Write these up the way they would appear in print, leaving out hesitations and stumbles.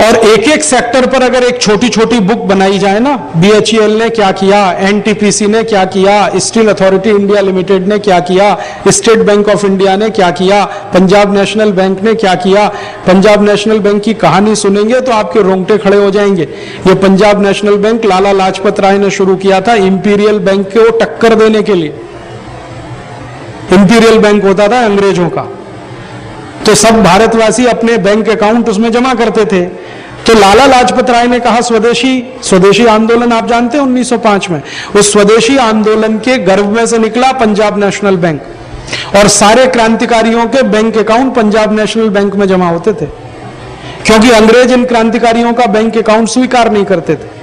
और एक एक सेक्टर पर अगर एक छोटी छोटी बुक बनाई जाए ना, BHEL ने क्या किया, NTPC ने क्या किया, स्टील अथॉरिटी इंडिया लिमिटेड ने क्या किया, स्टेट बैंक ऑफ इंडिया ने क्या किया, पंजाब नेशनल बैंक ने क्या किया, पंजाब नेशनल बैंक की कहानी सुनेंगे तो आपके रोंगटे खड़े हो जाएंगे। ये पंजाब नेशनल बैंक लाला लाजपत राय ने शुरू किया था इंपीरियल बैंक को टक्कर देने के लिए। इंपीरियल बैंक होता था अंग्रेजों का, तो सब भारतवासी अपने बैंक अकाउंट उसमें जमा करते थे। तो लाला लाजपत राय ने कहा स्वदेशी आंदोलन आप जानते हैं 1905 में, उस स्वदेशी आंदोलन के गर्भ में से निकला पंजाब नेशनल बैंक, और सारे क्रांतिकारियों के bank account Punjab national bank में जमा होते थे, क्योंकि अंग्रेज इन क्रांतिकारियों का बैंक अकाउंट स्वीकार नहीं करते थे।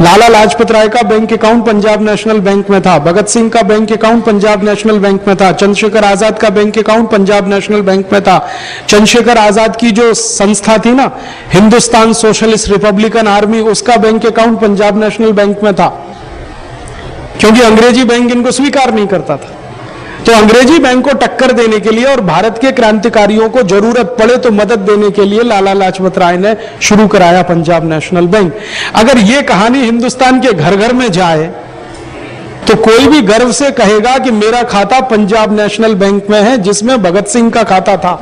लाला लाजपत राय का bank account Punjab national bank में था, भगत सिंह का bank account Punjab national bank में था, चंद्रशेखर आजाद का bank account Punjab national bank में था। चंद्रशेखर आजाद की जो संस्था थी ना, हिंदुस्तान सोशलिस्ट रिपब्लिकन आर्मी, उसका bank account Punjab national bank में था, क्योंकि अंग्रेजी बैंक इनको स्वीकार नहीं करता था। तो अंग्रेजी बैंक को टक्कर देने के लिए और भारत के क्रांतिकारियों को जरूरत पड़े तो मदद देने के लिए लाला लाजपत राय ने शुरू कराया पंजाब नेशनल बैंक। अगर ये कहानी हिंदुस्तान के घर घर में जाए तो कोई भी गर्व से कहेगा कि मेरा खाता पंजाब नेशनल बैंक में है, जिसमें भगत सिंह का खाता था।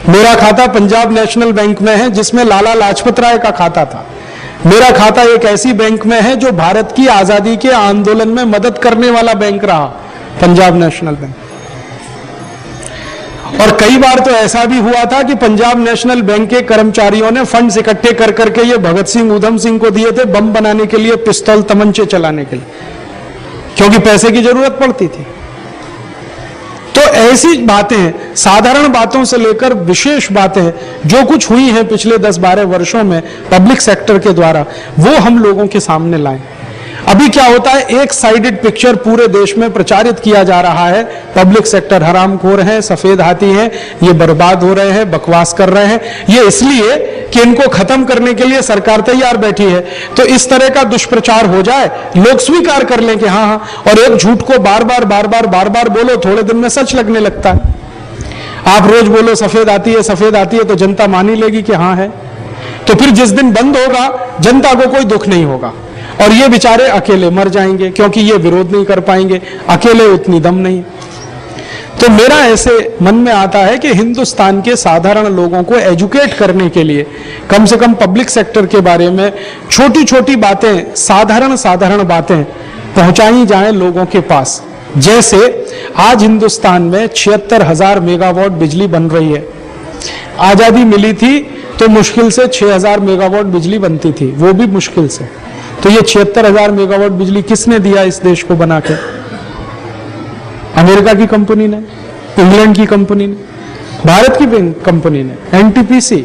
मेरा खाता पंजाब नेशनल बैंक में है, जिसमें लाला लाजपत राय का खाता था। मेरा खाता एक ऐसी बैंक में है जो भारत की आजादी के आंदोलन में मदद करने वाला बैंक रहा, पंजाब नेशनल बैंक। और कई बार तो ऐसा भी हुआ था कि पंजाब नेशनल बैंक के कर्मचारियों ने फंड्स इकट्ठे कर करके ये भगत सिंह ऊधम सिंह को दिए थे बम बनाने के लिए, पिस्तौल तमंचे चलाने के लिए, क्योंकि पैसे की जरूरत पड़ती थी। तो ऐसी बातें, साधारण बातों से लेकर विशेष बातें जो कुछ हुई हैं पिछले 10-12 वर्षों में पब्लिक सेक्टर के द्वारा, वो हम लोगों के सामने लाएं। अभी क्या होता है, एक साइडेड पिक्चर पूरे देश में प्रचारित किया जा रहा है, पब्लिक सेक्टर हरामखोर है, सफेद हाथी है, ये बर्बाद हो रहे हैं, बकवास कर रहे हैं, ये इसलिए कि इनको खत्म करने के लिए सरकार तैयार बैठी है। तो इस तरह का दुष्प्रचार हो जाए, लोग स्वीकार कर लें कि हाँ हाँ, और एक झूठ को बार बार बोलो, थोड़े दिन में सच लगने लगता है। आप रोज बोलो सफेद आती है तो जनता मान ही लेगी कि हाँ है। तो फिर जिस दिन बंद होगा जनता को कोई दुख नहीं होगा, और ये बेचारे अकेले मर जाएंगे, क्योंकि ये विरोध नहीं कर पाएंगे, अकेले उतनी दम नहीं। तो मेरा ऐसे मन में आता है कि हिंदुस्तान के साधारण लोगों को एजुकेट करने के लिए कम से कम पब्लिक सेक्टर के बारे में छोटी छोटी बातें, साधारण बातें पहुंचाई जाएं लोगों के पास। जैसे आज हिंदुस्तान में 76,000 मेगावाट बिजली बन रही है। आजादी मिली थी तो मुश्किल से 6,000 मेगावाट बिजली बनती थी, वो भी मुश्किल से। तो ये 76,000 मेगावाट बिजली किसने दिया इस देश को बना के? अमेरिका की कंपनी ने, इंग्लैंड की कंपनी ने, भारत की कंपनी ने, NTPC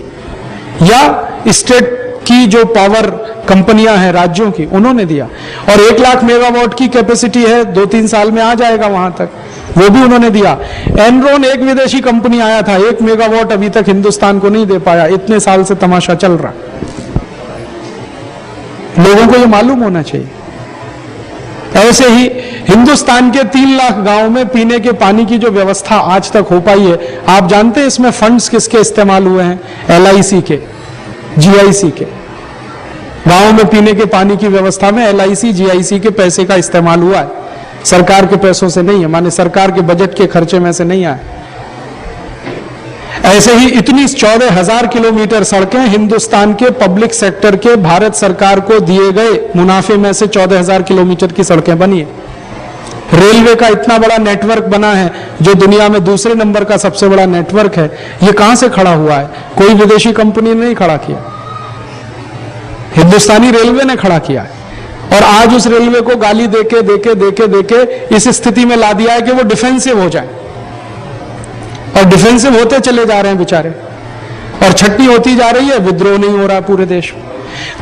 या स्टेट की जो पावर कंपनियां हैं राज्यों की, उन्होंने दिया। और 1 लाख मेगावाट की कैपेसिटी है, 2-3 साल में आ जाएगा वहां तक, वो भी उन्होंने दिया। एनरॉन एक विदेशी कंपनी आया था, 1 मेगावाट अभी तक हिंदुस्तान को नहीं दे पाया। इतने साल से तमाशा चल रहा, लोगों को ये मालूम होना चाहिए। ऐसे ही हिंदुस्तान के 3 लाख गांव में पीने के पानी की जो व्यवस्था आज तक हो पाई है, आप जानते हैं इसमें फंड्स किसके इस्तेमाल हुए हैं? LIC के, GIC के। गांव में पीने के पानी की व्यवस्था में LIC, GIC के पैसे का इस्तेमाल हुआ है, सरकार के पैसों से नहीं है, माने सरकार के बजट के खर्चे में से नहीं आए। ऐसे ही इतनी 14,000 किलोमीटर सड़कें हिंदुस्तान के पब्लिक सेक्टर के भारत सरकार को दिए गए मुनाफे में से 14,000 किलोमीटर की सड़कें बनी है। रेलवे का इतना बड़ा नेटवर्क बना है जो दुनिया में दूसरे नंबर का सबसे बड़ा नेटवर्क है। ये कहां से खड़ा हुआ है? कोई विदेशी कंपनी ने नहीं खड़ा किया, हिंदुस्तानी रेलवे ने खड़ा किया है। और आज उस रेलवे को गाली देके इस स्थिति में ला दिया है कि वो डिफेंसिव हो जाए, और डिफेंसिव होते चले जा रहे हैं बेचारे, और छटनी होती जा रही है, विद्रोह नहीं हो रहा पूरे देश में।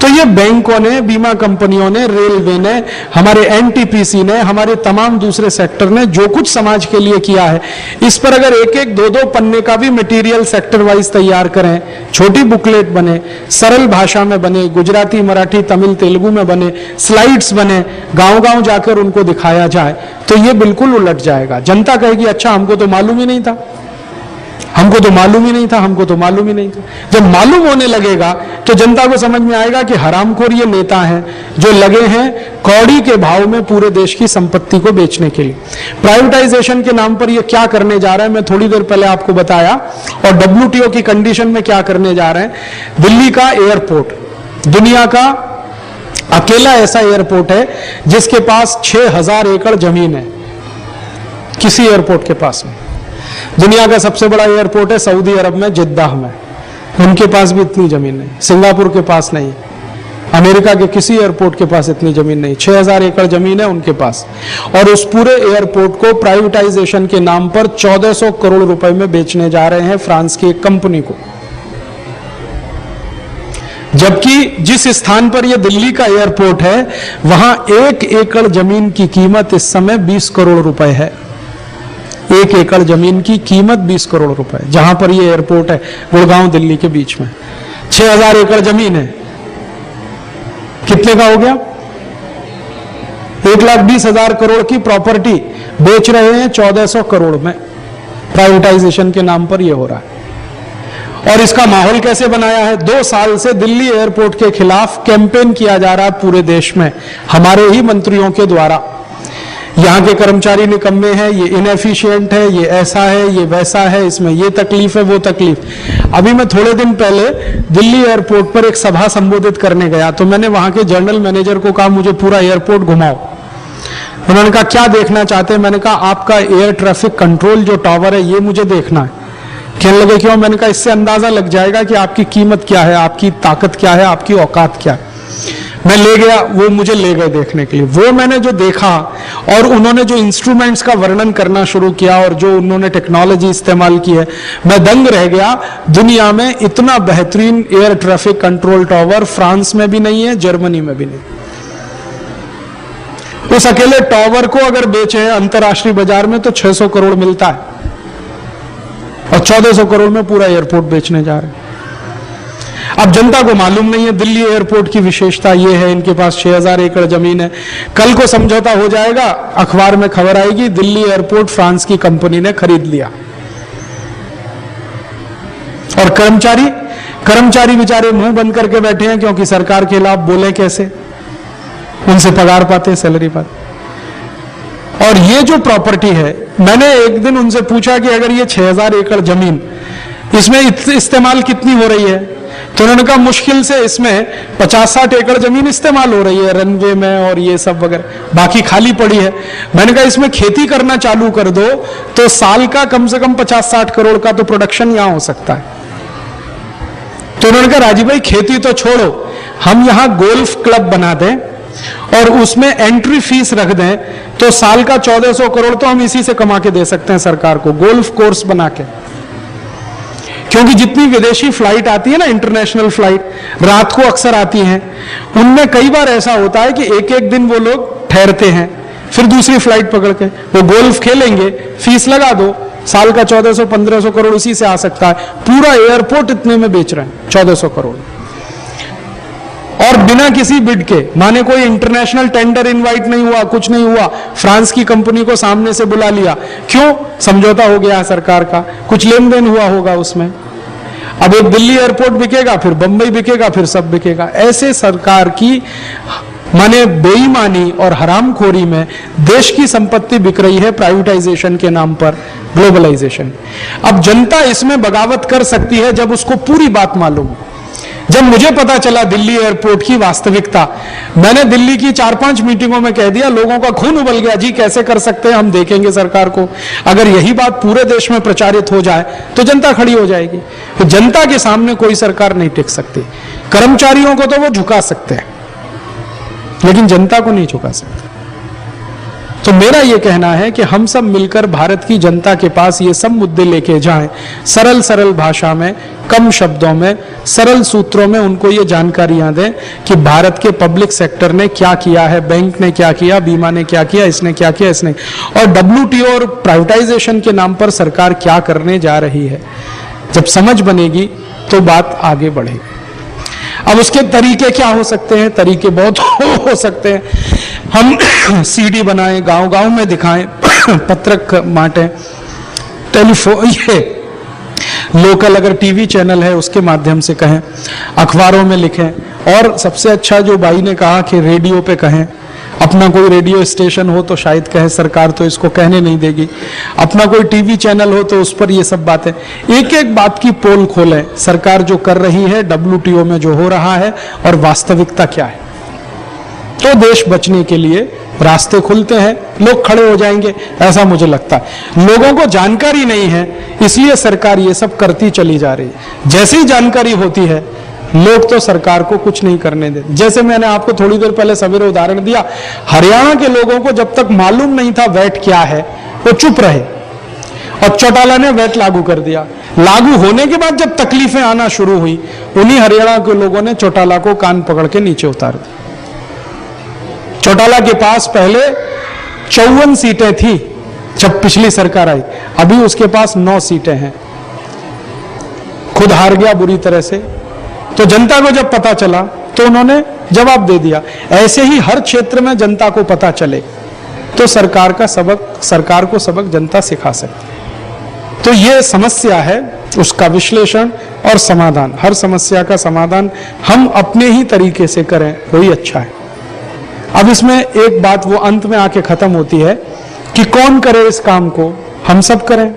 तो ये बैंकों ने, बीमा कंपनियों ने, रेलवे ने, हमारे NTPC ने, हमारे तमाम दूसरे सेक्टर ने जो कुछ समाज के लिए किया है, इस पर अगर 1-1, 2-2 पन्ने का भी मटेरियल सेक्टर वाइज तैयार करें, छोटी बुकलेट बने, सरल भाषा में बने, गुजराती, मराठी, तमिल, तेलुगु में बने, स्लाइड्स बने, गांव-गांव जाकर उनको दिखाया जाए, तो ये बिल्कुल उलट जाएगा। जनता कहेगी अच्छा हमको तो मालूम ही नहीं था, हमको तो मालूम ही नहीं था, हमको तो मालूम ही नहीं था। जब मालूम होने लगेगा तो जनता को समझ में आएगा कि हरामखोर ये नेता हैं जो लगे हैं कौड़ी के भाव में पूरे देश की संपत्ति को बेचने के लिए। प्राइवेटाइजेशन के नाम पर ये क्या करने जा रहा है, मैं थोड़ी देर पहले आपको बताया। और WTO की कंडीशन में क्या करने जा रहे हैं। दिल्ली का एयरपोर्ट दुनिया का अकेला ऐसा एयरपोर्ट है जिसके पास 6000 एकड़ जमीन है, किसी एयरपोर्ट के पास नहीं। दुनिया का सबसे बड़ा एयरपोर्ट है सऊदी अरब में, जिद्दाह में, उनके पास भी इतनी जमीन नहीं। सिंगापुर के पास नहीं, अमेरिका के किसी एयरपोर्ट के पास इतनी जमीन नहीं। 6000 एकड़ जमीन है उनके पास, और उस पूरे एयरपोर्ट को प्राइवेटाइजेशन के नाम पर 1400 करोड़ रुपए में बेचने जा रहे हैं फ्रांस की एक कंपनी को। जबकि जिस स्थान पर यह दिल्ली का एयरपोर्ट है वहां 1 एकड़ जमीन की कीमत इस समय 20 करोड़ रुपए है। 1 एकड़ जमीन की कीमत 20 करोड़ रुपए, जहां पर यह एयरपोर्ट है गुड़गांव दिल्ली के बीच में। 6000 एकड़ जमीन है, कितने का हो गया? 1,20,000 करोड़ की प्रॉपर्टी बेच रहे हैं 1400 करोड़ में। प्राइवेटाइजेशन के नाम पर यह हो रहा है। और इसका माहौल कैसे बनाया है? 2 साल से दिल्ली एयरपोर्ट के खिलाफ कैंपेन किया जा रहा है पूरे देश में, हमारे ही मंत्रियों के द्वारा। यहाँ के कर्मचारी निकम्मे हैं, ये इनएफिशिएंट है, ये ऐसा है, ये वैसा है, इसमें ये तकलीफ है, वो तकलीफ। अभी मैं थोड़े दिन पहले दिल्ली एयरपोर्ट पर एक सभा संबोधित करने गया तो मैंने वहां के जनरल मैनेजर को कहा मुझे पूरा एयरपोर्ट घुमाओ। उन्होंने कहा क्या देखना चाहते हैं? मैंने कहा आपका एयर ट्रैफिक कंट्रोल जो टावर है ये मुझे देखना है। कहने लगे क्यों? मैंने कहा इससे अंदाजा लग जाएगा कि आपकी कीमत क्या है, आपकी ताकत क्या है, आपकी औकात क्या है। मैं ले गया, वो मुझे ले गए देखने के लिए। वो मैंने जो देखा और उन्होंने जो इंस्ट्रूमेंट्स का वर्णन करना शुरू किया और जो उन्होंने टेक्नोलॉजी इस्तेमाल की है, मैं दंग रह गया। दुनिया में इतना बेहतरीन air traffic control tower France में भी नहीं है, जर्मनी में भी नहीं। उस अकेले टावर को अगर बेचे अंतरराष्ट्रीय बाजार में तो 600 करोड़ मिलता है, और 1400 करोड़ में पूरा एयरपोर्ट बेचने जा रहे हैं। अब जनता को मालूम नहीं है दिल्ली एयरपोर्ट की विशेषता यह है, इनके पास 6000 एकड़ जमीन है। कल को समझौता हो जाएगा, अखबार में खबर आएगी दिल्ली एयरपोर्ट फ्रांस की कंपनी ने खरीद लिया। और कर्मचारी बेचारे मुंह बंद करके बैठे हैं, क्योंकि सरकार के खिलाफ बोले कैसे, उनसे पगार पाते, सैलरी पाते। और ये जो प्रॉपर्टी है, मैंने एक दिन उनसे पूछा कि अगर ये 6000 एकड़ जमीन, इसमें इस्तेमाल कितनी हो रही है? तो उन्होंने कहा मुश्किल से इसमें 50-60 एकड़ जमीन इस्तेमाल हो रही है रनवे में और ये सब वगैरह, बाकी खाली पड़ी है। मैंने कहा इसमें खेती करना चालू कर दो तो साल का कम से कम 50-60 करोड़ का तो प्रोडक्शन यहां हो सकता है। तो उन्होंने कहा राजीव भाई खेती तो छोड़ो, हम यहां गोल्फ क्लब बना दें और उसमें एंट्री फीस रख दें तो साल का 1400 करोड़ तो हम इसी से कमा के दे सकते हैं सरकार को, गोल्फ कोर्स बना के। क्योंकि जितनी विदेशी फ्लाइट आती है ना, इंटरनेशनल फ्लाइट रात को अक्सर आती हैं, उनमें कई बार ऐसा होता है कि एक एक दिन वो लोग ठहरते हैं, फिर दूसरी फ्लाइट पकड़ के वो गोल्फ खेलेंगे, फीस लगा दो, साल का 1400-1500 करोड़ उसी से आ सकता है। पूरा एयरपोर्ट इतने में बेच रहे हैं, 1400 करोड़, और बिना किसी बिड के। माने कोई इंटरनेशनल टेंडर इनवाइट नहीं हुआ, कुछ नहीं हुआ, फ्रांस की कंपनी को सामने से बुला लिया। क्यों? समझौता हो गया सरकार का, कुछ लेन देन हुआ होगा उसमें। अब एक दिल्ली एयरपोर्ट बिकेगा, फिर बंबई बिकेगा, फिर सब बिकेगा। ऐसे सरकार की माने बेईमानी और हरामखोरी में देश की संपत्ति बिक रही है प्राइवेटाइजेशन के नाम पर, ग्लोबलाइजेशन। अब जनता इसमें बगावत कर सकती है जब उसको पूरी बात मालूम हो। जब मुझे पता चला दिल्ली एयरपोर्ट की वास्तविकता, मैंने दिल्ली की 4-5 मीटिंगों में कह दिया, लोगों का खून उबल गया, जी कैसे कर सकते हैं, हम देखेंगे सरकार को। अगर यही बात पूरे देश में प्रचारित हो जाए तो जनता खड़ी हो जाएगी। तो जनता के सामने कोई सरकार नहीं टिक सकती। कर्मचारियों को तो वो झुका सकते हैं, लेकिन जनता को नहीं झुका सकते। तो मेरा यह कहना है कि हम सब मिलकर भारत की जनता के पास ये सब मुद्दे लेके जाएं, सरल सरल भाषा में, कम शब्दों में, सरल सूत्रों में उनको ये जानकारियां दें कि भारत के पब्लिक सेक्टर ने क्या किया है, बैंक ने क्या किया, बीमा ने क्या किया, इसने क्या किया, इसने, और WTO और प्राइवेटाइजेशन के नाम पर सरकार क्या करने जा रही है। जब समझ बनेगी तो बात आगे बढ़ेगी। अब उसके तरीके क्या हो सकते हैं? तरीके बहुत हो सकते हैं। हम CD बनाएं, गांव गांव में दिखाएं, पत्रक बांटें, टेलीफोन, ये लोकल अगर टीवी चैनल है उसके माध्यम से कहें, अखबारों में लिखें, और सबसे अच्छा जो भाई ने कहा कि रेडियो पे कहें। अपना कोई रेडियो स्टेशन हो तो शायद कहे, सरकार तो इसको कहने नहीं देगी। अपना कोई टीवी चैनल हो तो उस पर ये सब बातें, एक एक बात की पोल खोलें, सरकार जो कर रही है, WTO में जो हो रहा है और वास्तविकता क्या है, तो देश बचने के लिए रास्ते खुलते हैं, लोग खड़े हो जाएंगे, ऐसा मुझे लगता है। लोगों को जानकारी नहीं है, इसलिए सरकार ये सब करती चली जा रही है। जैसे ही जानकारी होती है, लोग तो सरकार को कुछ नहीं करने देते। जैसे मैंने आपको थोड़ी देर पहले सवेरे उदाहरण दिया, हरियाणा के लोगों को जब तक मालूम नहीं था वैट क्या है, वो चुप रहे, और चौटाला ने वैट लागू कर दिया। लागू होने के बाद जब तकलीफें आना शुरू हुई, उन्हीं हरियाणा के लोगों ने चौटाला को कान पकड़ के नीचे उतार दिया। चौटाला के पास पहले 54 सीटें थी जब पिछली सरकार आई, अभी उसके पास 9 सीटें हैं। खुद हार गया बुरी तरह से, तो जनता को जब पता चला तो उन्होंने जवाब दे दिया। ऐसे ही हर क्षेत्र में जनता को पता चले तो सरकार को सबक जनता सिखा सकती है। तो ये समस्या है, उसका विश्लेषण और समाधान, हर समस्या का समाधान हम अपने ही तरीके से करें, वही अच्छा है। अब इसमें एक बात वो अंत में आके खत्म होती है कि कौन करे इस काम को, हम सब करें।